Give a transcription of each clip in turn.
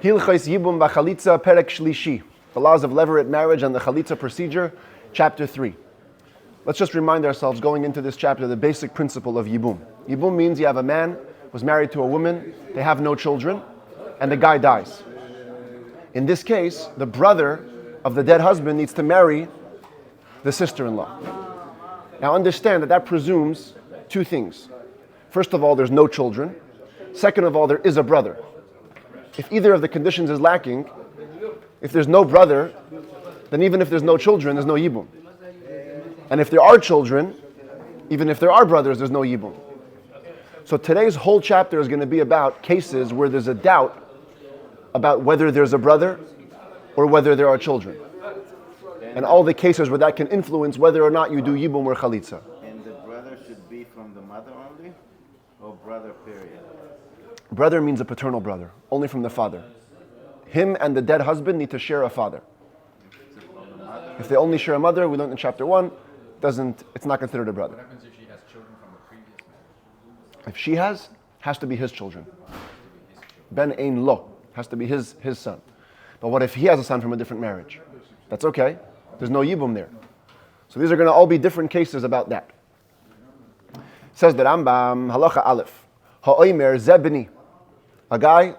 Hilchos Yibum Vachalitzah Perek Shlishi, the laws of levirate marriage and the Chalitza procedure, chapter 3. Let's just remind ourselves going into this chapter the basic principle of Yibum. Yibum means you have a man who's married to a woman, they have no children, and the guy dies. In this case, the brother of the dead husband needs to marry the sister-in-law. Now understand that presumes two things. First of all, there's no children. Second of all, there is a brother. If either of the conditions is lacking, if there's no brother, then even if there's no children, there's no Yibum. And if there are children, even if there are brothers, there's no Yibum. So today's whole chapter is going to be about cases where there's a doubt about whether there's a brother or whether there are children. And all the cases where that can influence whether or not you do Yibum or Chalitza. And the brother should be from the mother only, or brother period? Brother means a paternal brother, only from the father. Him and the dead husband need to share a father. If they only share a mother, we learned in chapter 1, it's not considered a brother. What happens if she has children from the previous marriage? If she has to be his children. Ben ein lo, has to be his son. But what if he has a son from a different marriage? That's okay. There's no Yibum there. So these are going to all be different cases about that. Says the Rambam, halacha aleph, ha'omer zebni. A guy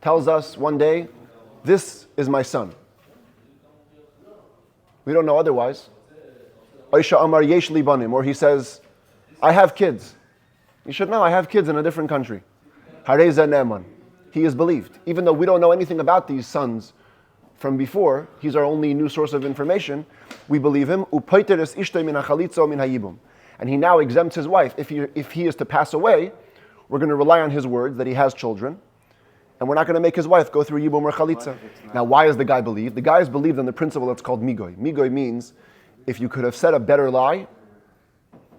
tells us one day, this is my son. We don't know otherwise. Oisha amar yesh li banim, or he says, I have kids. You should know, I have kids in a different country. Harei ze ne'eman. He is believed. Even though we don't know anything about these sons from before, he's our only new source of information, we believe him. Upoiter es ishtoi min hachalitza min hayibum. And he now exempts his wife. If he is to pass away, we're going to rely on his words that he has children, and we're not going to make his wife go through Yibum or Chalitza. Now, why is the guy believed? The guy is believed on the principle that's called migoy. Migoy means, if you could have said a better lie,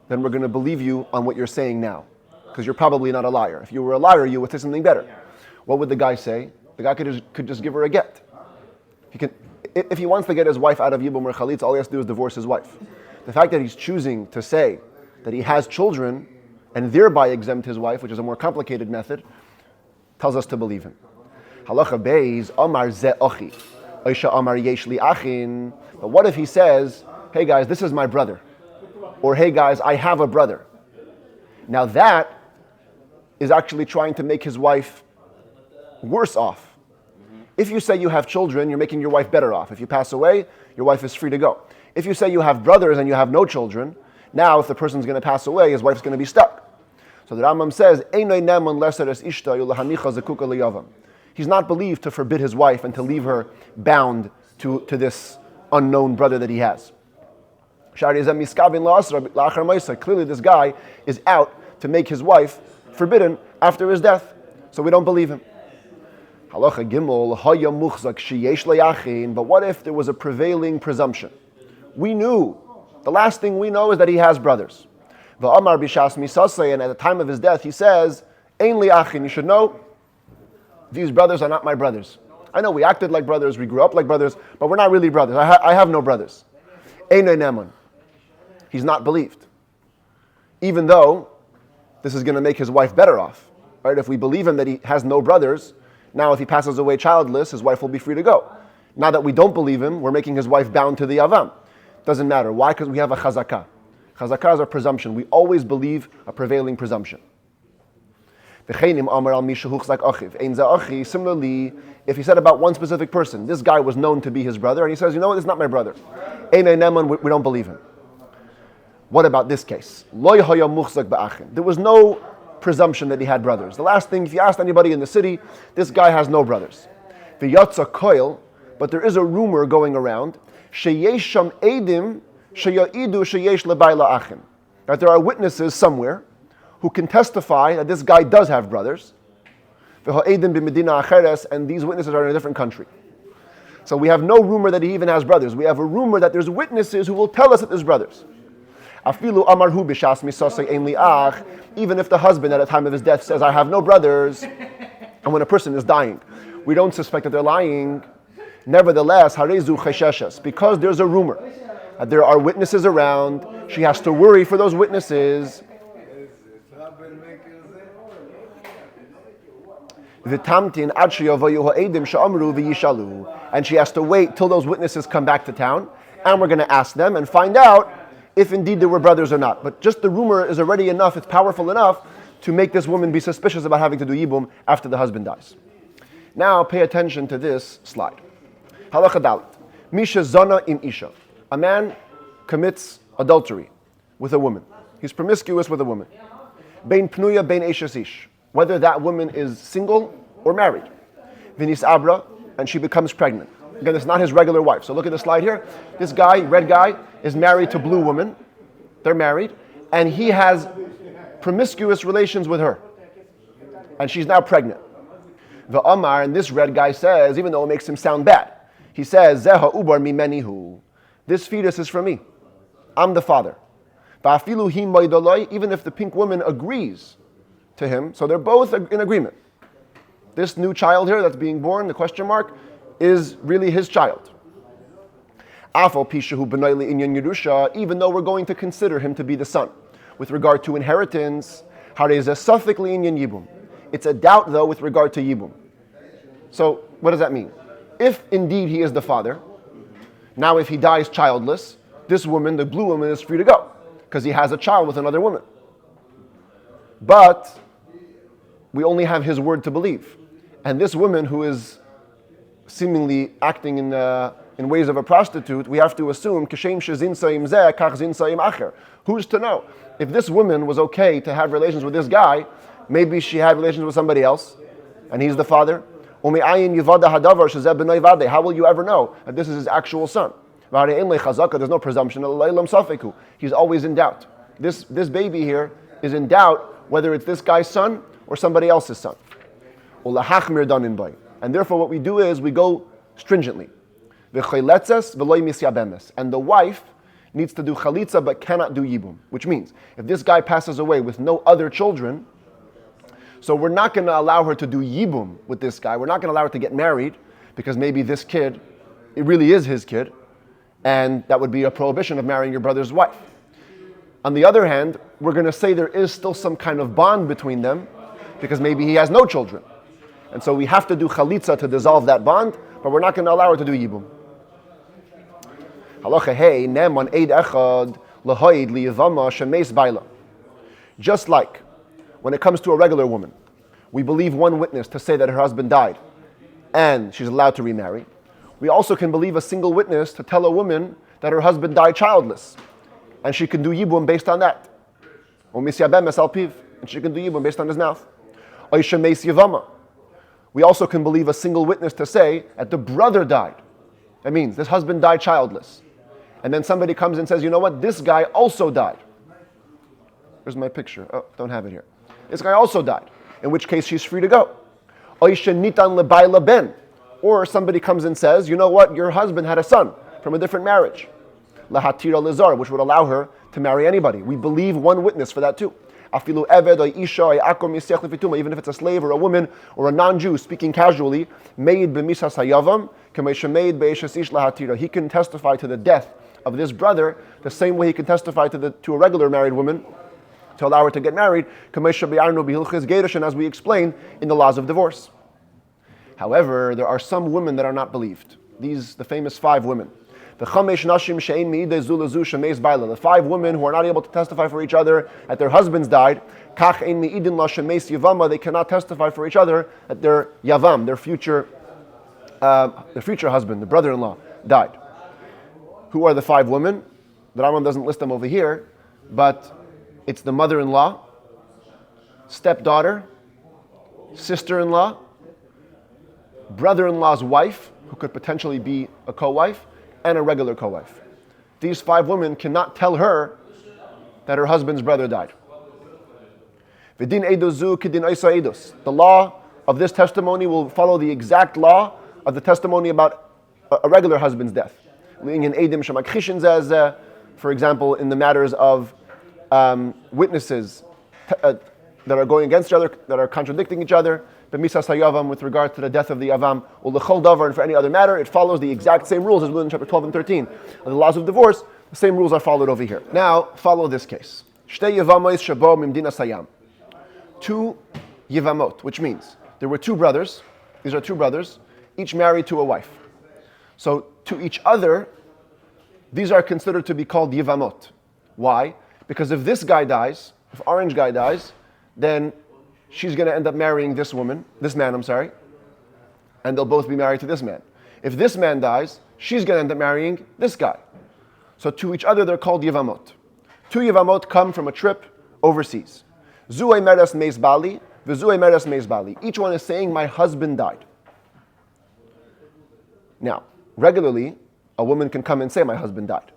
then we're going to believe you on what you're saying now, because you're probably not a liar. If you were a liar, you would say something better. What would the guy say? The guy could just give her a get. If he wants to get his wife out of Yibum or Chalitza, all he has to do is divorce his wife. The fact that he's choosing to say that he has children and thereby exempt his wife, which is a more complicated method, tells us to believe him. Halacha beis, Amar ze ochi, Oisha Amar yesh li achin. But what if he says, hey guys, this is my brother. Or hey guys, I have a brother. Now that is actually trying to make his wife worse off. If you say you have children, you're making your wife better off. If you pass away, your wife is free to go. If you say you have brothers and you have no children, now if the person's going to pass away, his wife's going to be stuck. So the Rambam says, he's not believed to forbid his wife and to leave her bound to this unknown brother that he has. Clearly this guy is out to make his wife forbidden after his death. So we don't believe him. But what if there was a prevailing presumption? We knew, the last thing we know is that he has brothers. And at the time of his death, he says, Ein li achin, you should know, these brothers are not my brothers. I know we acted like brothers, we grew up like brothers, but we're not really brothers. I have no brothers. Ein ne'eman. He's not believed. Even though this is going to make his wife better off. Right? If we believe him that he has no brothers, now if he passes away childless, his wife will be free to go. Now that we don't believe him, we're making his wife bound to the avam. Doesn't matter. Why? Because we have a chazakah. Chazakah is a presumption. We always believe a prevailing presumption. Similarly, if he said about one specific person, this guy was known to be his brother, and he says, you know what, this is not my brother. We don't believe him. What about this case? There was no presumption that he had brothers. The last thing, if you asked anybody in the city, this guy has no brothers. But there is a rumor going around, that there are witnesses somewhere who can testify that this guy does have brothers, and these witnesses are in a different country. So we have no rumor that he even has brothers. We have a rumor that there's witnesses who will tell us that there's brothers. Even if the husband at the time of his death says, I have no brothers, and when a person is dying, we don't suspect that they're lying. Nevertheless, because there's a rumor that there are witnesses around, she has to worry for those witnesses. V'tamtin ad sheyavayu ha'edim she'amru v'yishalu. And she has to wait till those witnesses come back to town, and we're going to ask them and find out if indeed they were brothers or not. But just the rumor is already enough, it's powerful enough to make this woman be suspicious about having to do Yibum after the husband dies. Now pay attention to this slide. Halacha dalet. Misha zana im isha. A man commits adultery with a woman. He's promiscuous with a woman. Bein pnuya, bein eshes ish. Whether that woman is single or married. Vinis abra, and she becomes pregnant. Again, it's not his regular wife. So look at the slide here. This guy, red guy, is married to blue woman. They're married. And he has promiscuous relations with her. And she's now pregnant. The Amar, and this red guy says, even though it makes him sound bad, he says, Zeha ubar mimenihu. This fetus is from me. I'm the father. Even if the pink woman agrees to him, so they're both in agreement. This new child here that's being born, the question mark, is really his child. Even though we're going to consider him to be the son. With regard to inheritance, it's a doubt though with regard to Yibum. So what does that mean? If indeed he is the father, now if he dies childless, this woman, the blue woman, is free to go because he has a child with another woman. But we only have his word to believe. And this woman who is seemingly acting in ways of a prostitute, we have to assume, who's to know? If this woman was okay to have relations with this guy, maybe she had relations with somebody else, and he's the father. How will you ever know that this is his actual son? There's no presumption. He's always in doubt. This baby here is in doubt whether it's this guy's son or somebody else's son. And therefore what we do is we go stringently. And the wife needs to do chalitza but cannot do yibum. Which means, if this guy passes away with no other children, so we're not going to allow her to do yibum with this guy. We're not going to allow her to get married because maybe this kid, it really is his kid. And that would be a prohibition of marrying your brother's wife. On the other hand, we're going to say there is still some kind of bond between them because maybe he has no children. And so we have to do chalitza to dissolve that bond, but we're not going to allow her to do yibum. Halacha hey, neman eid echad lahoid liyavama shemes baila. Just like when it comes to a regular woman, we believe one witness to say that her husband died and she's allowed to remarry. We also can believe a single witness to tell a woman that her husband died childless and she can do yibum based on that. And she can do yibum based on his mouth. We also can believe a single witness to say that the brother died. That means this husband died childless. And then somebody comes and says, you know what, this guy also died. Where's my picture? Oh, don't have it here. This guy also died. In which case she's free to go. Or somebody comes and says, you know what, your husband had a son from a different marriage. Which would allow her to marry anybody. We believe one witness for that too. Even if it's a slave or a woman or a non-Jew speaking casually, he can testify to the death of this brother the same way he can testify to a regular married woman to allow her to get married, as we explained in the laws of divorce. However, there are some women that are not believed. These, the famous 5 women. The 5 women who are not able to testify for each other that their husbands died, they cannot testify for each other that their yavam, their future husband, the brother-in-law, died. Who are the 5 women? The Rambam doesn't list them over here, but it's the mother-in-law, stepdaughter, sister-in-law, brother-in-law's wife, who could potentially be a co-wife, and a regular co-wife. These 5 women cannot tell her that her husband's brother died. The law of this testimony will follow the exact law of the testimony about a regular husband's death. For example, in the matters of witnesses that are going against each other, that are contradicting each other, with regard to the death of the Yavam, and for any other matter, it follows the exact same rules as in chapter 12 and 13. And the laws of divorce, the same rules are followed over here. Now, follow this case. 2 Yivamot, which means there were two brothers. These are two brothers, each married to a wife. So to each other, these are considered to be called yivamot. Why? Because if this guy dies, if orange guy dies, then she's going to end up marrying this man, and they'll both be married to this man. If this man dies, she's going to end up marrying this guy. So to each other, they're called yivamot. Two yivamot come from a trip overseas. Zuei meres meis bali, v'zuei meres meis bali. Each one is saying, my husband died. Now, regularly, a woman can come and say, my husband died.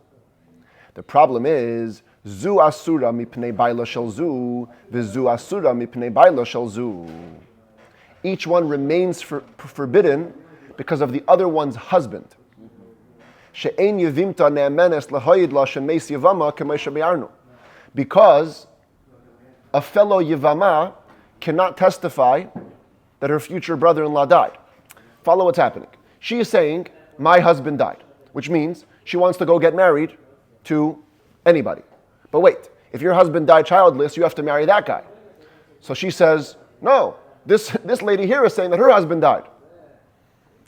The problem is, zu asura mipnei baila shel zu, v'zu asura mipnei baila shel zu. Each one remains forbidden because of the other one's husband. She'ein yevimta ne'emenes lahoyid la shemeis yevama k'may shebe'arnu. Because a fellow yevama cannot testify that her future brother-in-law died. Follow what's happening. She is saying, my husband died, which means she wants to go get married to anybody. But wait, if your husband died childless, you have to marry that guy. So she says, no, this lady here is saying that her husband died.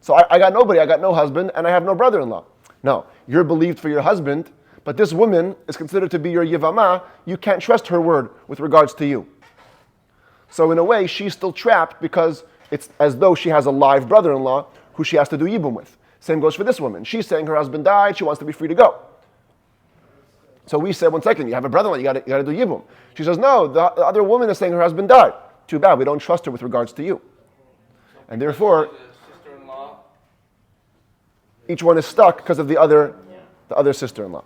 So I got nobody, I got no husband, and I have no brother-in-law. No, you're believed for your husband, but this woman is considered to be your yivama. You can't trust her word with regards to you. So in a way, she's still trapped because it's as though she has a live brother-in-law who she has to do Yibum with. Same goes for this woman. She's saying her husband died, she wants to be free to go. So we said, 1 second, you have a brother-in-law, you got to do Yibum. She says, no, the other woman is saying her husband died. Too bad, we don't trust her with regards to you. And therefore, each one is stuck because of the other sister-in-law.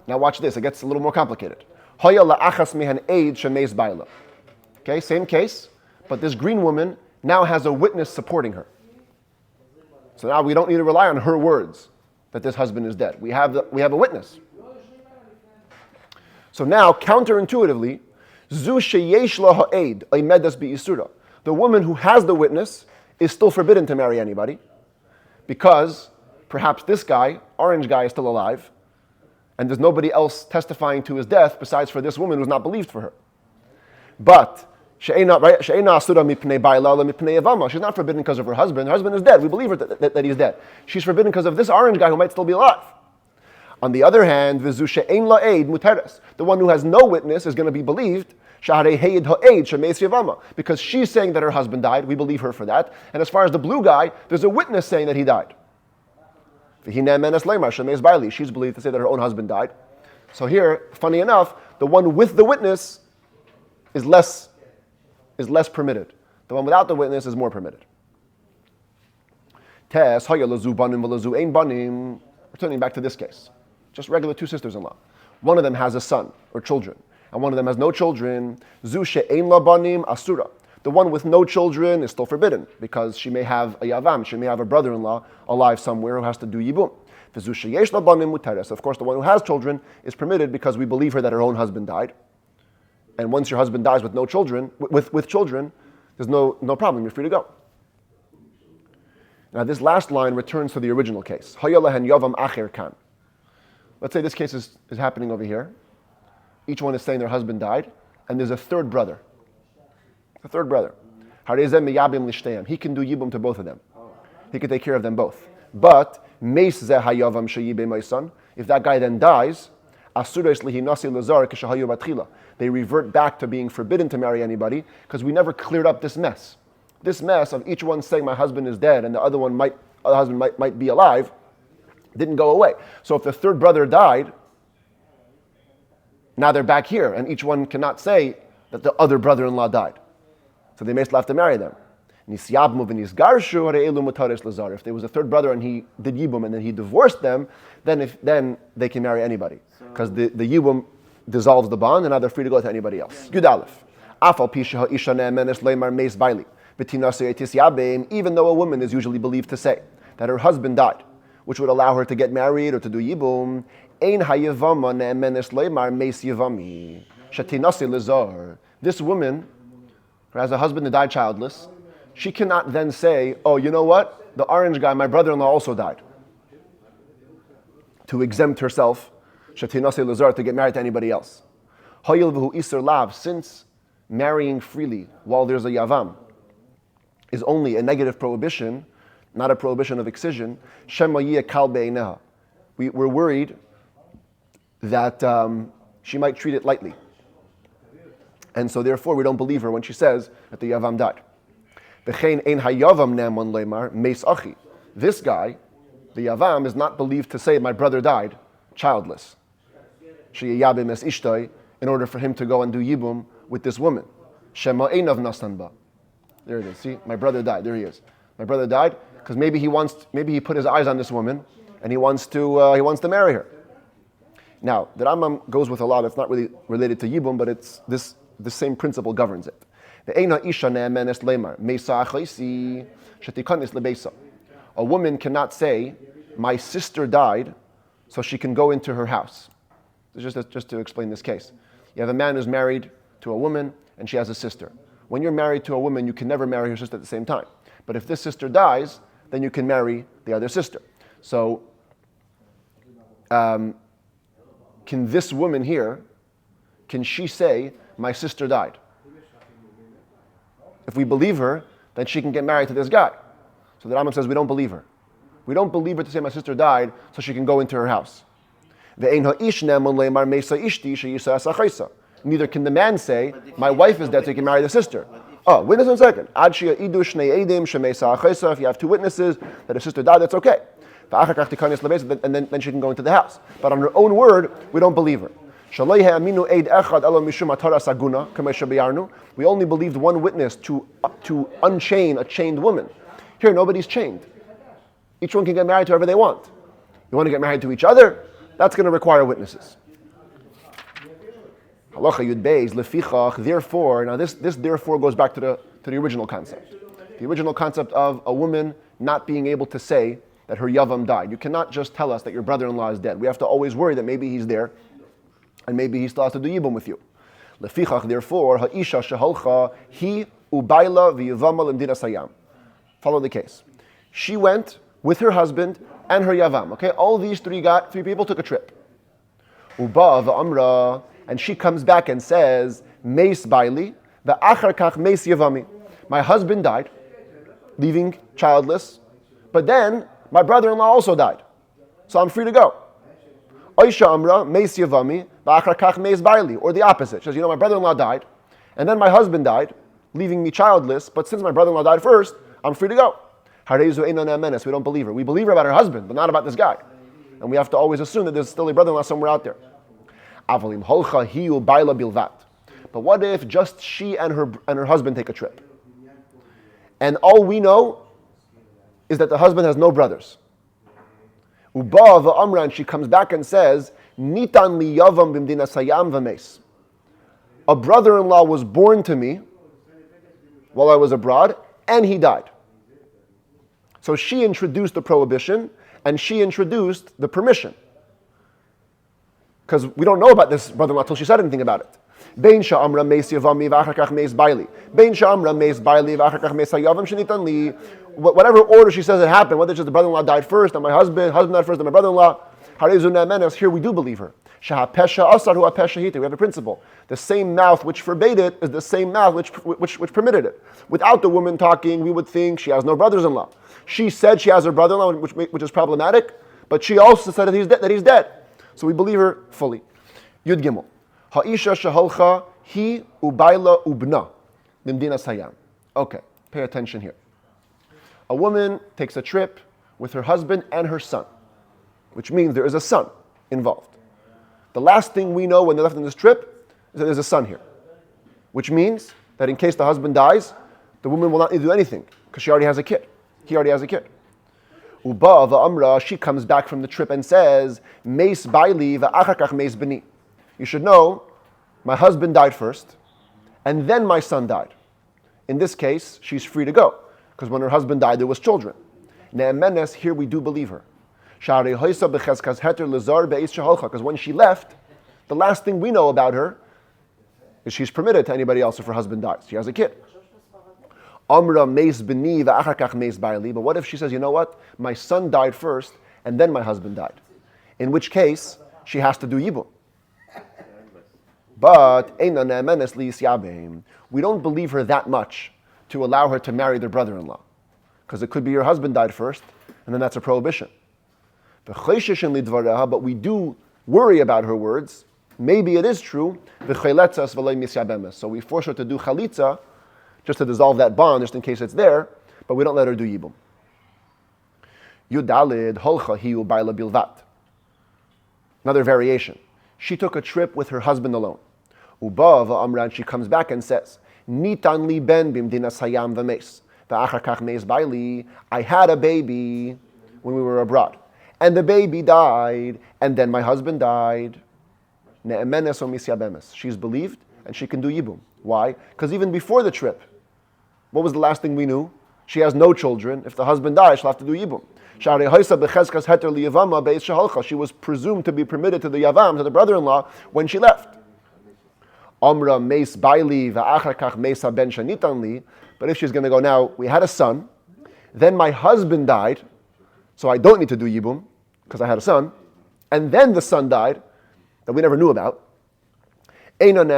Now watch this, it gets a little more complicated. Okay, same case, but this green woman now has a witness supporting her. So now we don't need to rely on her words that this husband is dead. We have a witness. So now, counterintuitively, the woman who has the witness is still forbidden to marry anybody because perhaps this guy, orange guy, is still alive and there's nobody else testifying to his death besides for this woman who's not believed for her. But she's not forbidden because of her husband. Her husband is dead. We believe her that he's dead. She's forbidden because of this orange guy who might still be alive. On the other hand, the one who has no witness is going to be believed because she's saying that her husband died. We believe her for that. And as far as the blue guy, there's a witness saying that he died. She's believed to say that her own husband died. So here, funny enough, the one with the witness is less permitted. The one without the witness is more permitted. Returning back to this case. Just regular two sisters-in-law. One of them has a son or children, and one of them has no children. Zu she'ein la banim asura. The one with no children is still forbidden because she may have a yavam, she may have a brother-in-law alive somewhere who has to do yibum. Zu she'yesh la banim muteres. Of course, the one who has children is permitted because we believe her that her own husband died. And once your husband dies with no children, with children, there's no problem. You're free to go. Now, this last line returns to the original case. Let's say this case is happening over here. Each one is saying their husband died, and there's a third brother. A third brother. He can do yibum to both of them. He can take care of them both. But if that guy then dies, they revert back to being forbidden to marry anybody because we never cleared up this mess. This mess of each one saying my husband is dead and the other husband might be alive didn't go away. So if the third brother died, now they're back here and each one cannot say that the other brother-in-law died. So they may still have to marry them. If there was a third brother and he did Yibum and then he divorced them, then they can marry anybody. Because the Yibum dissolves the bond and now they're free to go to anybody else. Yud Aleph. Even though a woman is usually believed to say that her husband died, which would allow her to get married or to do Yibum, this woman who has a husband that died childless, she cannot then say, oh, you know what? The orange guy, my brother-in-law, also died. To exempt herself, to get married to anybody else. Since marrying freely while there's a yavam is only a negative prohibition, not a prohibition of excision, shema yiyeh kal be'eineha. We're worried that she might treat it lightly. And so therefore we don't believe her when she says that the yavam died. V'chein ein hayavam ne'eman leimar meis achi. This guy, the yavam, is not believed to say, my brother died, childless. Sheyayabim es ishtoi, in order for him to go and do Yibum with this woman. Shema einav nasan ba. There it is. See, my brother died. There he is. My brother died because maybe he put his eyes on this woman and he wants to marry her. Now, the Rambam goes with a lot. It's not really related to Yibum, but it's the same principle governs it. A woman cannot say, my sister died, so she can go into her house. Just to explain this case. You have a man who's married to a woman, and she has a sister. When you're married to a woman, you can never marry her sister at the same time. But if this sister dies, then you can marry the other sister. So, can this woman here, can she say, my sister died? If we believe her, then she can get married to this guy. So the Rambam says we don't believe her. We don't believe her to say my sister died so she can go into her house. Neither can the man say, my wife is dead so you can marry the sister. Oh, witness 1 second. If you have two witnesses that her sister died, that's okay. And then she can go into the house. But on her own word, we don't believe her. We only believed one witness to unchain a chained woman. Here, nobody's chained. Each one can get married to whoever they want. You want to get married to each other? That's going to require witnesses. Halacha Yud Beis lefichach. Therefore, now this therefore goes back to the original concept. The original concept of a woman not being able to say that her yavam died. You cannot just tell us that your brother-in-law is dead. We have to always worry that maybe he's there, and maybe he still has to do Yibum with you. Lefichach, therefore, ha'isha shehalcha hi ubayla v'yavama lemdina sayam. Follow the case. She went with her husband and her yavam. Okay, all these three people took a trip. Uba v'amra, and she comes back and says, Meis baili v'achar kach meis yavami. My husband died, leaving childless, but then my brother-in-law also died, so I'm free to go. Oisha amra meis yavami v'achar kach meis baili, or the opposite. She says, my brother-in-law died, and then my husband died, leaving me childless. But since my brother-in-law died first, I'm free to go. We don't believe her. We believe her about her husband, but not about this guy. And we have to always assume that there's still a brother-in-law somewhere out there. But what if just she and her husband take a trip? And all we know is that the husband has no brothers. And she comes back and says, Nitan li yavam b'mdina sayam v'meis. A brother-in-law was born to me while I was abroad, and he died. So she introduced the prohibition, and she introduced the permission. Because we don't know about this brother-in-law until she said anything about it. Bein sha'amra meis yavami v'achar kach meis baili. Bein sha'amra meis baili v'achar kach meis hayavam shenitan li. Whatever order she says it happened, whether it's just the brother-in-law died first, and my husband died first, and my brother-in-law, here we do believe her. We have a principle. The same mouth which forbade it is the same mouth which permitted it. Without the woman talking, we would think she has no brothers-in-law. She said she has her brother-in-law, which is problematic, but she also said that he's dead. So we believe her fully. Yud Gimel. Ha'isha sheholcha hi ubayla ubna limdina sayam. Okay, pay attention here. A woman takes a trip with her husband and her son, which means there is a son involved. The last thing we know when they left on this trip is that there's a son here, which means that in case the husband dies, the woman will not need to do anything because she already has a kid. He already has a kid. Uba va'amra, she comes back from the trip and says, Meis baili va'achar kach meis beni. You should know, my husband died first, and then my son died. In this case, she's free to go, because when her husband died, there was children. Ne'emenes, here we do believe her. Because when she left, the last thing we know about her is she's permitted to anybody else if her husband dies. She has a kid. Amra meis beni va'achar kach meis baili. But what if she says, you know what? My son died first, and then my husband died. In which case, she has to do Yibum. But we don't believe her that much to allow her to marry their brother-in-law. Because it could be your husband died first, and then that's a prohibition. But we do worry about her words. Maybe it is true. So we force her to do chalitza, just to dissolve that bond, just in case it's there, but we don't let her do yibum. Yudalid holcha hiu baila bilvat. Another variation. She took a trip with her husband alone. Uba va'amran, she comes back and says, Nitan li ben bimdinas hayam v'meis. V'achar kach meis baili. I had a baby when we were abroad. And the baby died, and then my husband died. Ne'emenes o misyabemes. She's believed, and she can do yibum. Why? Because even before the trip, what was the last thing we knew? She has no children. If the husband dies, she'll have to do yibum. She was presumed to be permitted to the yavam, to the brother-in-law, when she left. But if she's going to go now, we had a son, then my husband died, so I don't need to do yibum, because I had a son, and then the son died, that we never knew about. We don't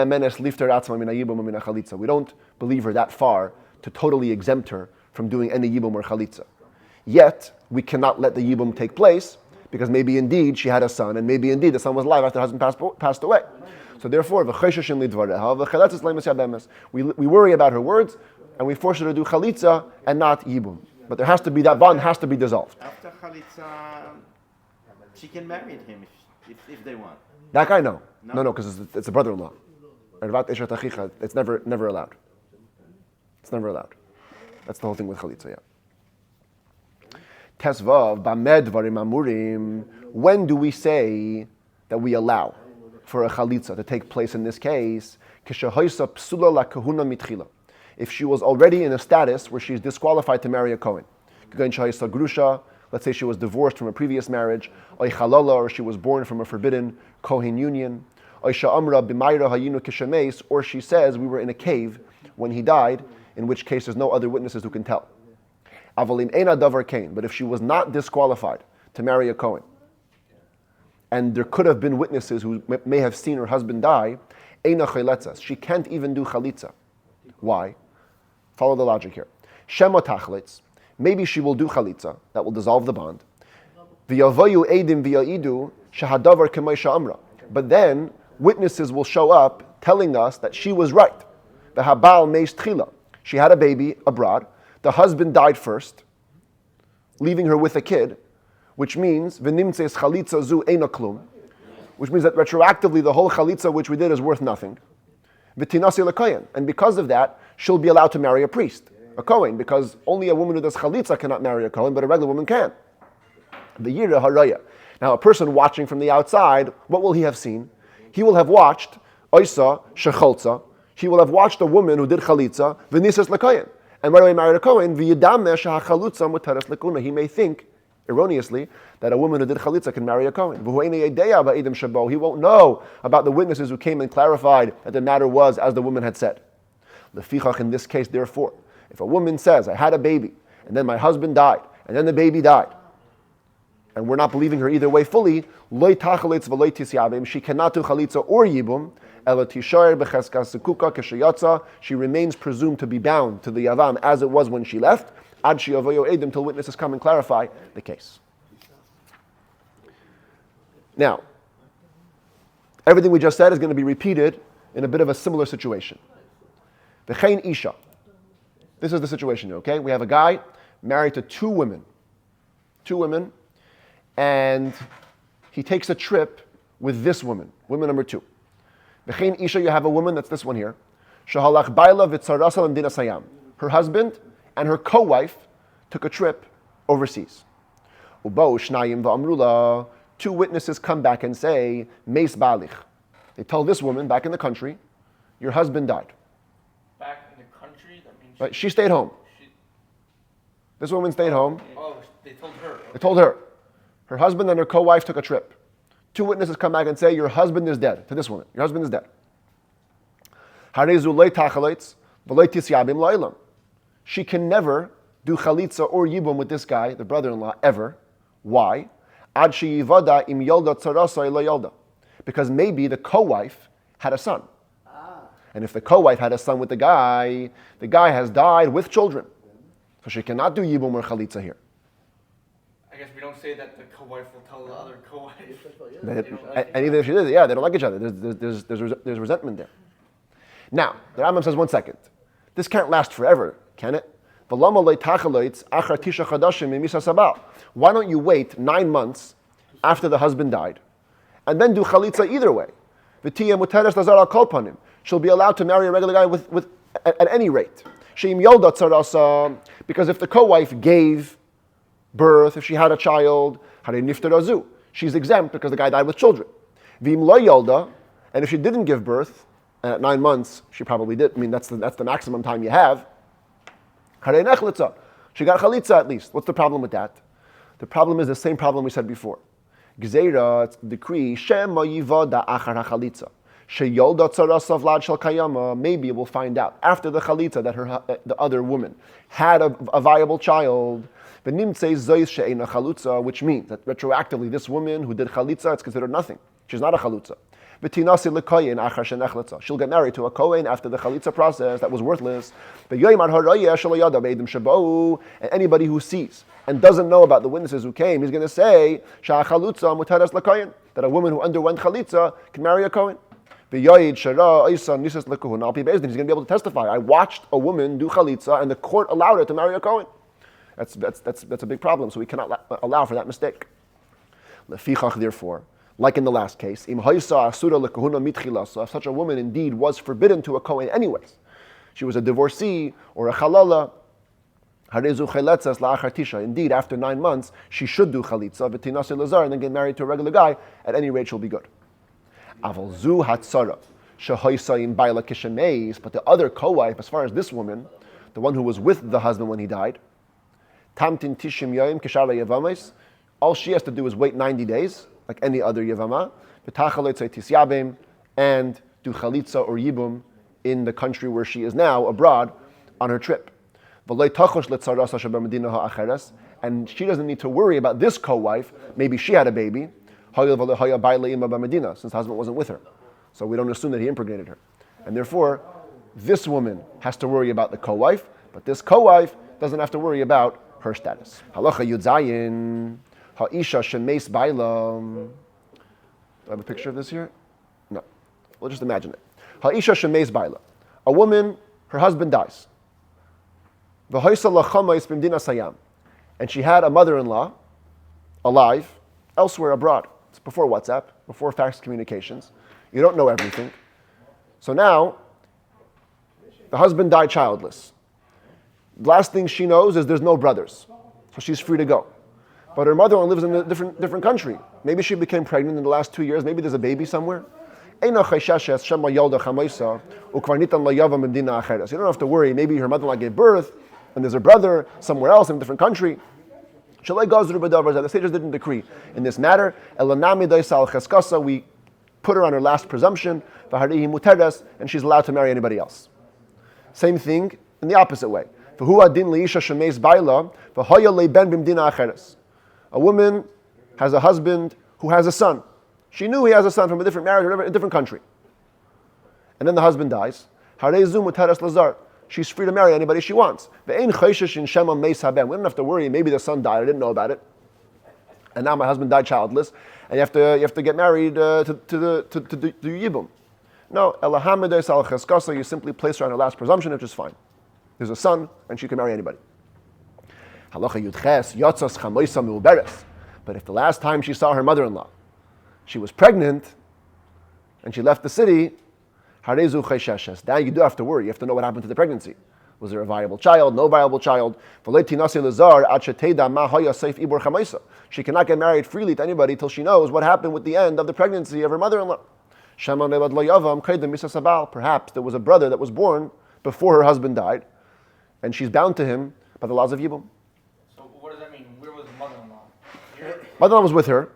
believe her that far to totally exempt her from doing any yibum or chalitza. Yet, we cannot let the yibum take place, because maybe indeed she had a son, and maybe indeed the son was alive after her husband passed away. So therefore, we worry about her words, and we force her to do chalitza and not yibum. But there has to be, that bond has to be dissolved. After chalitza, she can marry him if they want. That guy, no, because it's a brother-in-law. It's never allowed. It's never allowed. That's the whole thing with chalitza, yeah. Tesvav, bamed varim amurim. When do we say that we allow for a chalitza to take place in this case? If she was already in a status where she's disqualified to marry a Kohen. Let's say she was divorced from a previous marriage, or she was born from a forbidden Kohen union, or she says we were in a cave when he died, in which case there's no other witnesses who can tell. But if she was not disqualified to marry a Kohen, and there could have been witnesses who may have seen her husband die, she can't even do chalitza. Why? Follow the logic here. Shema tachlitz, maybe she will do chalitza, that will dissolve the bond. But then witnesses will show up telling us that she was right. She had a baby abroad. The husband died first, leaving her with a kid, which means which means that retroactively the whole chalitza which we did is worth nothing. And because of that, she'll be allowed to marry a priest, a Kohen, because only a woman who does chalitza cannot marry a Kohen, but a regular woman can. The Yira Haraya. Now, a person watching from the outside, what will he have seen? He will have watched Oisa Shecholza. He will have watched a woman who did chalitza, v'nisas l'kohen, and right away married a Kohen. He may think, erroneously, that a woman who did chalitza can marry a Kohen. He won't know about the witnesses who came and clarified that the matter was as the woman had said. In this case, therefore, if a woman says, I had a baby, and then my husband died, and then the baby died, and we're not believing her either way fully, she cannot do chalitza or yibum. She remains presumed to be bound to the yavam as it was when she left, till witnesses come and clarify the case. Now, everything we just said is going to be repeated in a bit of a similar situation. V'chein isha. This is the situation, okay? We have a guy married to two women, and he takes a trip with this woman number two. V'chein isha, you have a woman, that's this one here. Shahalach baila v'tzarasa l'mdina sayam. Her husband and her co-wife took a trip overseas. Ubau shnayim v'amrula. Two witnesses come back and say, Meis balich. They tell this woman back in the country, your husband died. Back in the country? That means Right? She stayed home. This woman stayed home. Oh, they told her. They told her. Her husband and her co-wife took a trip. Two witnesses come back and say, your husband is dead. To this woman, your husband is dead. She can never do chalitza or yibum with this guy, the brother-in-law, ever. Why? Because maybe the co-wife had a son. And if the co-wife had a son with the guy has died with children. So she cannot do Yibum or Chalitza here. I guess we don't say that the co-wife will tell the other co-wife. And even if she did, they don't like each other. There's resentment there. Now, the Rambam says, 1 second. This can't last forever, can it? Why don't you wait 9 months after the husband died and then do Chalitza either way? She'll be allowed to marry a regular guy with at any rate. Because if the co-wife gave birth, if she had a child, she's exempt because the guy died with children. And if she didn't give birth, and at 9 months, she probably did. I mean, that's the maximum time you have. She got chalitza at least. What's the problem with that? The problem is the same problem we said before. Gzeira, it's the decree, Shema yivada achar hachalitza. Sheyolda tzarasav lad shel kayama. Maybe we'll find out after the chalitza that the other woman had a viable child. But nimtzei zois she'ena chalutza, which means that retroactively this woman who did chalitza, it's considered nothing. She's not a chalutza. She'll get married to a Kohen after the Chalitza process that was worthless. And anybody who sees and doesn't know about the witnesses who came, he's going to say that a woman who underwent Chalitza can marry a Kohen. He's going to be able to testify. I watched a woman do Chalitza and the court allowed her to marry a Kohen. That's a big problem, so we cannot allow for that mistake. Therefore, like in the last case, if such a woman indeed was forbidden to a Kohen anyways, she was a divorcee or a halala, indeed after 9 months, she should do chalitza, and then get married to a regular guy, at any rate she'll be good. But the other co-wife, as far as this woman, the one who was with the husband when he died, all she has to do is wait 90 days, like any other Yavama, and do Chalitza or Yibum in the country where she is now, abroad, on her trip. And she doesn't need to worry about this co-wife, maybe she had a baby, since the husband wasn't with her. So we don't assume that he impregnated her. And therefore, this woman has to worry about the co-wife, but this co-wife doesn't have to worry about her status. Halacha Yud Zayin. Ha'isha shemeis baila. Do I have a picture of this here? No. We'll just imagine it. Ha'isha shemeis baila. A woman, her husband dies. V'hoisa lachamais b'mdina sayam. And she had a mother-in-law alive elsewhere abroad. It's before WhatsApp, before fax communications. You don't know everything. So now, the husband died childless. The last thing she knows is there's no brothers. So she's free to go. But her mother lives in a different country. Maybe she became pregnant in the last 2 years. Maybe there's a baby somewhere. You don't have to worry. Maybe her mother-in-law gave birth, and there's a brother somewhere else in a different country. The sages didn't decree in this matter. We put her on her last presumption, and she's allowed to marry anybody else. Same thing in the opposite way. A woman has a husband who has a son. She knew he has a son from a different marriage or a different country. And then the husband dies. She's free to marry anybody she wants. We don't have to worry, maybe the son died, I didn't know about it. And now my husband died childless, and you have to get married to the Yibum. No, you simply place her on her last presumption, which is fine. There's a son, and she can marry anybody. But if the last time she saw her mother-in-law, she was pregnant, and she left the city, now you do have to worry. You have to know what happened to the pregnancy. Was there a viable child? No viable child? She cannot get married freely to anybody till she knows what happened with the end of the pregnancy of her mother-in-law. Perhaps there was a brother that was born before her husband died, and she's bound to him by the laws of Yibum. So what does that mean? Where was the mother-in-law? Here? Mother-in-law was with her.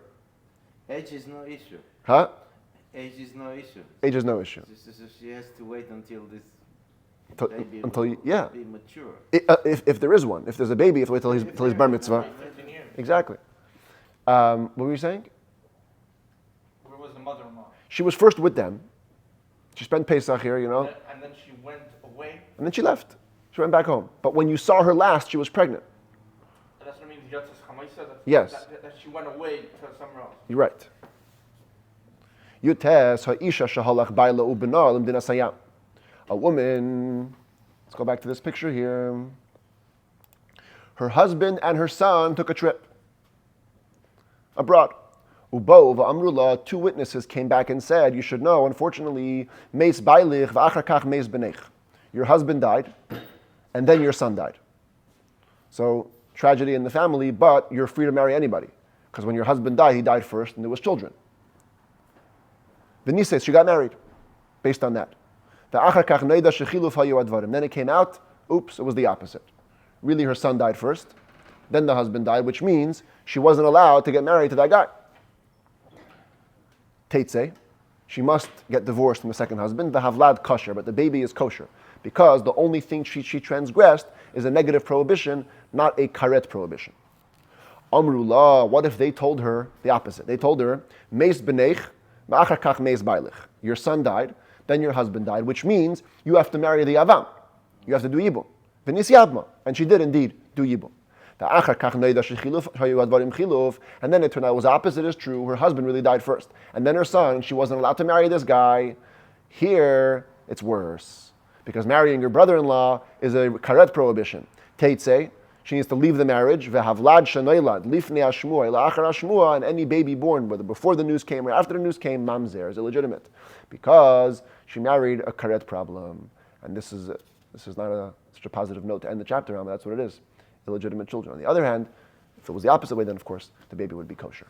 Age is no issue. Huh? Age is no issue. Age is no issue. She has to wait until this baby yeah. be mature. If there is one. If there's a baby, you have to wait till he's bar mitzvah. 15 years. Exactly. What were you saying? Where was the mother-in-law? She was first with them, She spent Pesach here, you know. And then she went away. And then she left. She went back home. But when you saw her last, she was pregnant. That's what I mean. Yes. That she went away to somewhere else. You're right. Yutes ha'isha shahalach baila ubena limdin asayam. A woman, let's go back to this picture here. Her husband and her son took a trip abroad. Ubo va'amrullah, 2 witnesses came back and said, you should know, unfortunately, meis bailich va'achar kach meis benech. Your husband died, and then your son died. So, tragedy in the family, but you're free to marry anybody. Because when your husband died, he died first, and there was children. V'nises, she got married, based on that. Va'achar kach neida shechiluf hayu advarim. Then it came out, oops, it was the opposite. Really, her son died first, then the husband died, which means she wasn't allowed to get married to that guy. Teitze, she must get divorced from the second husband. The havlad kosher, but the baby is kosher. Because the only thing she transgressed is a negative prohibition, not a karet prohibition. Amrullah, what if they told her the opposite? They told her, meis benech, ma'achar kach meis bailich. Your son died, then your husband died, which means you have to marry the avam. You have to do Yibum. V'nis yadma. And she did indeed do Yibum. And then it turned out it was opposite is true. Her husband really died first. And then her son, she wasn't allowed to marry this guy. Here, it's worse. Because marrying your brother-in-law is a karet prohibition. Teitze, she needs to leave the marriage. Vehavlad shanoilad, lifnei hashmua, la'achar hashmua, and any baby born, whether before the news came or after the news came, mamzer, is illegitimate. Because she married a karet problem. And this is not such a positive note to end the chapter on, but that's what it is. Illegitimate children. On the other hand, if it was the opposite way, then of course the baby would be kosher.